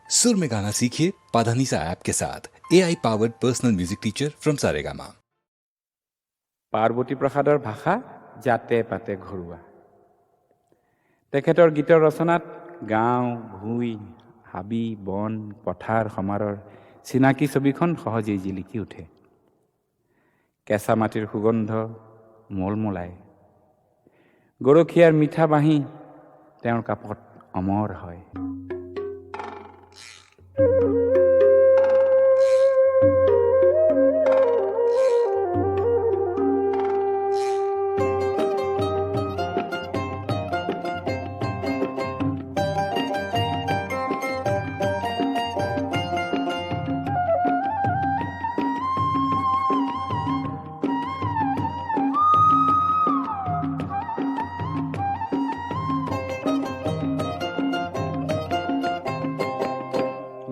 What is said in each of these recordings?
सुर में गाना सीखिए पाधानीसा ऐप के साथ AI powered personal music teacher from Saregama. Parbati প্ৰসাদৰ ভাষা জাতে পাতে ঘৰুৱা। তেখেতৰ গীতৰ ৰচনাত গাঁও, ভূঁই, হাবি, বন, পথাৰ সমাৰৰ চিনাকি ছবিখন সহজেই জিলিকি উঠে। কেঁচা মাটিৰ সুগন্ধ মলমলাই, গৰখীয়াৰ মিঠা বাঁহী তেওঁৰ কাপত অমৰ হয়।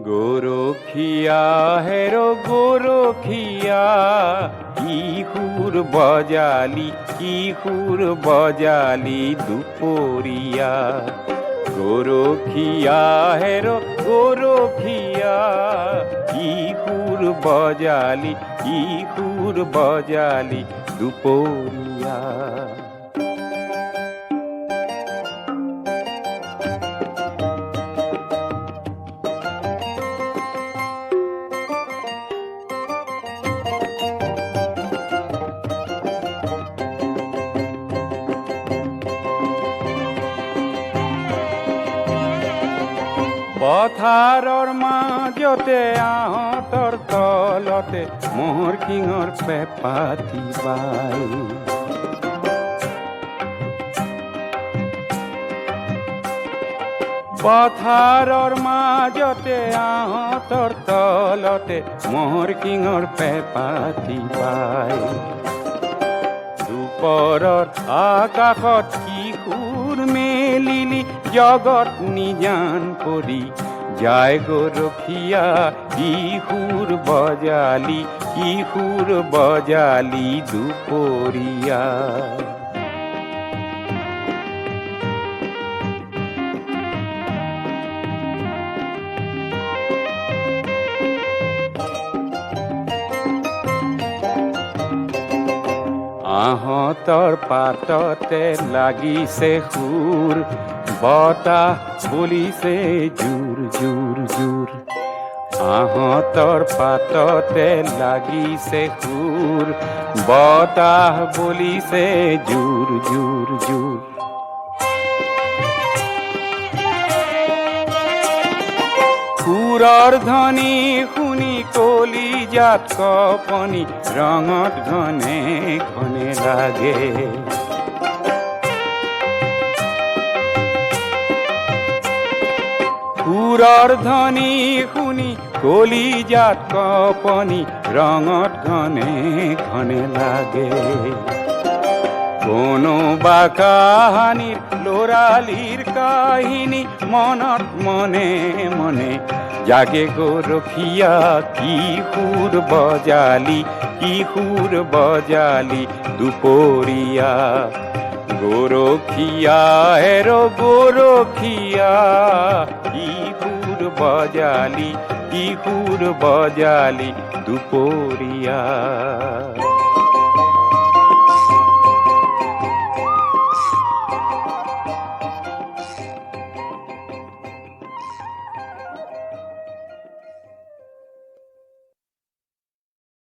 গৰখীয়া হেৰো গৰখীয়া, কিশোৰ বজালি দুপৰীয়া। গৰখীয়া হেৰো গৰখীয়া, কিশোৰ বজালি দুপৰীয়া। পথাৰৰ মাজতে আহঁতৰ তলতে মহৰ শিঙৰ পেপাতি বাই। পথাৰৰ মাজতে আহঁতৰ তলতে মহৰ শিঙৰ পেপাতি বাই। দুপৰত আকাশত কিশোৰ মেলিলি জগত নিজান কৰি যায় গৰখীয়া, কিশোৰ বজালি দুপৰীয়া। আহঁতৰ পাততে লাগিছে সুৰ, বতাহ বলিছে জোৰ জোৰ জোৰ। আহঁতৰ পাততে লাগিছে সুৰ, বতাহ বলিছে জোৰ জোৰ জোৰ। সুৰৰ ধ্বনি শুনি কলিজাত কঁপনি ৰঙত ঘনে ঘনে লাগে। সুৰৰ ধ্বনি শুনি কলিজাত কঁপনি ৰঙত ঘনে ঘনে লাগে। কোনোবা কাহানিৰ ল'ৰালিৰ কাহিনী মনত মনে মনে জাগে গৰখীয়া, কিশোৰ বজালি দুপৰীয়া। গৰখীয়া হেৰো গৰখীয়া, কিশোৰ বজালি দুপৰীয়া।